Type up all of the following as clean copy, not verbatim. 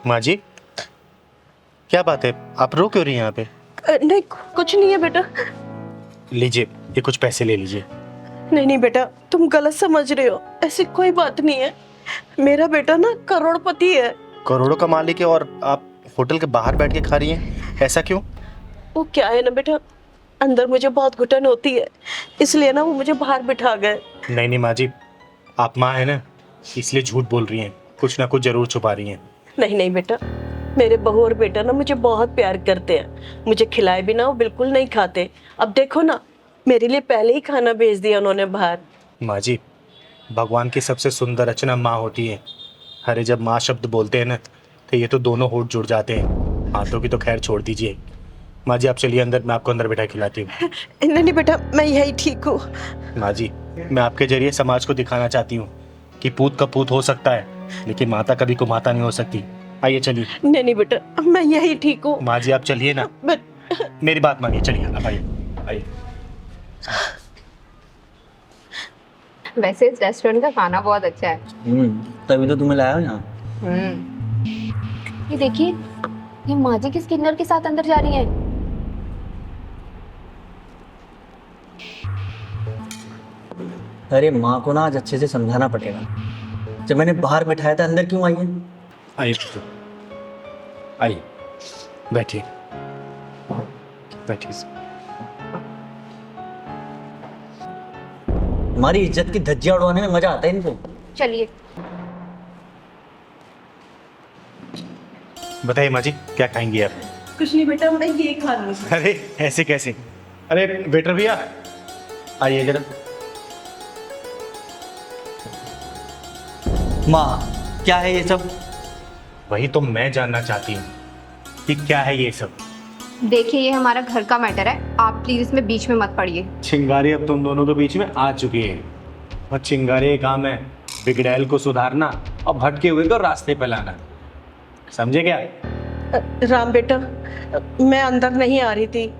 माँ जी, क्या बात है, आप रो क्यों रही हैं यहाँ पे? नहीं कुछ नहीं है बेटा। लीजिए, ये कुछ पैसे ले लीजिए। नहीं नहीं बेटा, तुम गलत समझ रहे हो, ऐसी कोई बात नहीं है। मेरा बेटा ना करोड़पति है। करोड़ों का मालिक है और आप होटल के बाहर बैठ के खा रही हैं, ऐसा क्यों? वो क्या है ना बेटा, अंदर मुझे बहुत घुटन होती है, इसलिए ना वो मुझे बाहर बिठा गए। नहीं नहीं माँ जी, आप माँ है ना, इसलिए झूठ बोल रही हैं, कुछ ना कुछ जरूर छुपा रही हैं। नहीं नहीं बेटा, मेरे बहू और बेटा ना मुझे बहुत प्यार करते हैं। मुझे खिलाए बिना वो बिल्कुल नहीं खाते। अब देखो ना, मेरे लिए पहले ही खाना भेज दिया उन्होंने बाहर। माँ जी, भगवान की सबसे सुंदर रचना माँ होती है। अरे जब माँ शब्द बोलते हैं ना, तो ये तो दोनों होठ जुड़ जाते हैं। हाथों की तो खैर छोड़ दीजिए। माँ जी आप चलिए अंदर, मैं आपको अंदर बैठा खिलाती हूँ। नहीं नहीं बेटा, मैं यही ठीक हूँ। माँ जी, मैं आपके जरिए समाज को दिखाना चाहती हूँ कि पूत का पूत हो सकता है, लेकिन माता कभी को माता नहीं हो सकती। आइए चलिए। नहीं नहीं बेटा, मैं यही ठीक हूँ। माँ जी आप चलिए ना, मेरी बात मानिए, चलिए आप आइए आइए। वैसे इस रेस्टोरेंट का खाना बहुत अच्छा है। तभी तो तुम्हें लाया हूं यहाँ। ये देखिए, ये माँ जी किस किन्नर के साथ अंदर जा रही हैं। अरे माँ को ना आज अच्छे से समझाना पड़ेगा। जब मैंने बाहर बैठाया था, अंदर क्यों आई है? आइए आइए, बैठिए बैठिए। हमारी इज्जत की धज्जियां उड़वाने में मजा आता है इनको। चलिए। बताइए माँ जी, क्या खाएंगी आप? कुछ नहीं बेटा, मैं ये खा लूंगी। अरे ऐसे कैसे? अरे वेटर भैया आइए जरा। माँ, क्या है ये सब? वही तो मैं जानना चाहती हूँ कि क्या है ये सब। देखिए, ये हमारा घर का मैटर है, आप प्लीज इसमें बीच में मत पड़िए। चिंगारी अब तुम दोनों के बीच में आ चुकी है और चिंगारी का काम है बिगड़ैल को सुधारना और भटके हुए को रास्ते पे लाना। समझे क्या? राम बेटा, मैं अंदर नहीं आ रही थी,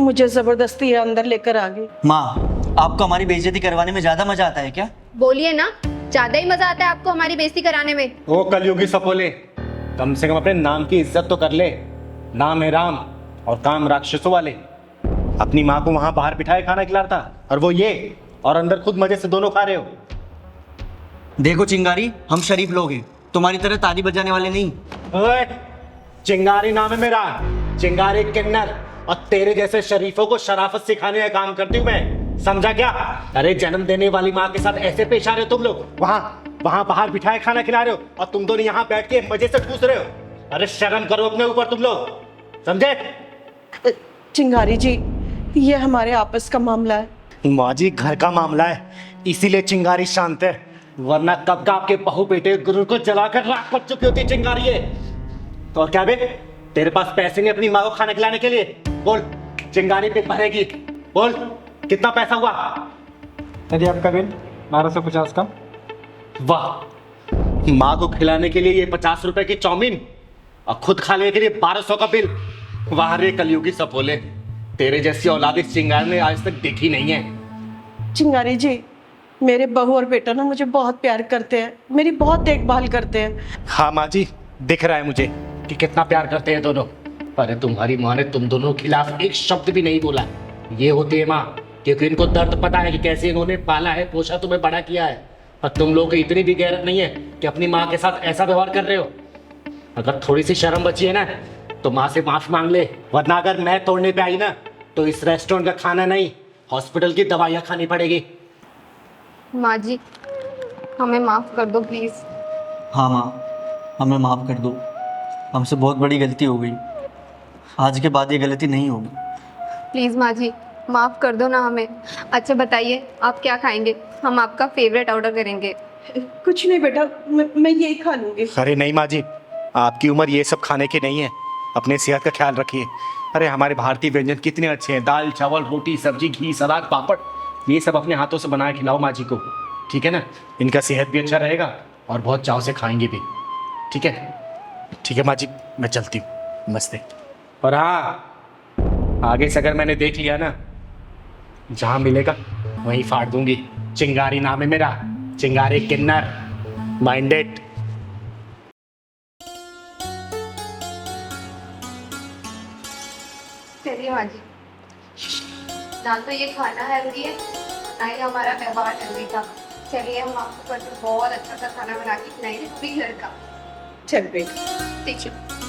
मुझे जबरदस्ती ये अंदर लेकर आ गई। माँ, आपको हमारी बेइज्जती करवाने में ज्यादा मजा आता है क्या? बोलिए ना, ज्यादा ही मजा आता है आपको हमारी बेइज्जती कराने में। ओ कलयुगी सपोले, कम से कम अपने नाम की इज्जत तो कर ले। नाम है राम और काम राक्षसों वाले। अपनी माँ को वहां बाहर बिठाए खाना खिला रहा था और वो ये, और अंदर खुद मजे से दोनों खा रहे हो। देखो चिंगारी, हम शरीफ लोग हैं, तुम्हारी तरह ताली बजाने वाले नहीं। ओए, चिंगारी नाम है मेरा, चिंगारी किन्नर, और तेरे जैसे शरीफों को शराफत सिखाने का काम करती हूँ मैं। समझा क्या? अरे जन्म देने वाली माँ के साथ ऐसे पेश आ रहे हो तुम लोग। वहां वहां बाहर बिठाए खाना खिला रहे हो और तुम दोनों यहाँ बैठ के मजे से ठूस रहे हो। अरे शर्म करो अपने ऊपर तुम लोग, समझे? चिंगारी जी, ये हमारे आपस का मामला है। माँ जी घर का मामला है, इसीलिए चिंगारी शांत है, वरना कब का आपके बहू बेटे गुरु को जलाकर राख कर चुकी होती चिंगारी है। तो और क्या बे, तेरे पास पैसे नहीं अपनी माँ को खाना खिलाने के लिए? बोल, चिंगारी पे भरेगी, बोल कितना पैसा हुआ? यदि आपका बिल 1250 का। वाह, माँ को खिलाने के लिए ये 50 रुपए की चाउमीन और खुद खाने के लिए 1200 का बिल। वाह रे कलयुगी सपोले, तेरे जैसी औलाद इस चिंगारी ने आज तक देखी नहीं है। चिंगारी जी, मेरे बहू और बेटा ना मुझे बहुत प्यार करते हैं, मेरी बहुत देखभाल करते हैं। हाँ माँ जी, दिख रहा है मुझे कि कितना प्यार करते हैं दोनों। पर तुम्हारी माँ ने तुम दोनों के खिलाफ एक शब्द भी नहीं बोला। ये होती है माँ, क्योंकि इनको दर्द पता है कि कैसे इन्होंने पाला है, पोषा, तुम्हें बड़ा किया है। और तुम लोगों की इतनी भी गैरत नहीं है कि अपनी माँ के साथ ऐसा व्यवहार कर रहे हो। अगर थोड़ी सी शर्म बची है ना, तो माँ से माफी मांग ले, वरना अगर मैं तोड़ने पे आई ना, तो इस रेस्टोरेंट का खाना नहीं, हॉस्पिटल की दवाइयाँ खानी पड़ेगी। माँ जी, हमें माफ कर दो प्लीज। हाँ माँ, हमें माफ़ कर दो, हमसे बहुत बड़ी गलती हो गई। आज के बाद ये गलती नहीं होगी। प्लीज माँ जी, माफ कर दो ना हमें। अच्छा बताइए, आप क्या खाएंगे? हम आपका फेवरेट ऑर्डर करेंगे। कुछ नहीं बेटा, मैं यही खा लूंगी। अरे नहीं माँ जी, आपकी उम्र ये सब खाने की नहीं है, अपने सेहत का ख्याल रखिए। अरे हमारे भारतीय व्यंजन कितने अच्छे हैं, दाल चावल रोटी सब्जी घी सलाद पापड़, ये सब अपने हाथों से बना के खिलाओ माँ जी को, ठीक है ना? इनका सेहत भी अच्छा रहेगा और बहुत चाव से खाएंगे भी, ठीक है? ठीक है माँ जी, मैं चलती हूँ, नमस्ते। और हाँ, आगे से अगर मैंने देख लिया ना, जहाँ मिलेगा वहीं फाड़ दूंगी। चिंगारी नाम है मेरा, चिंगारी किन्नर, माइंडेड। चलिए माँ जी, ना तो ये खाना हेल्दी है, ना ही हमारा व्यवहार हेल्दी था। चलिए हम आपको कल बहुत अच्छा सा खाना बना के खिलाएंगे, भी घर का। चल बेटा। ठीक है।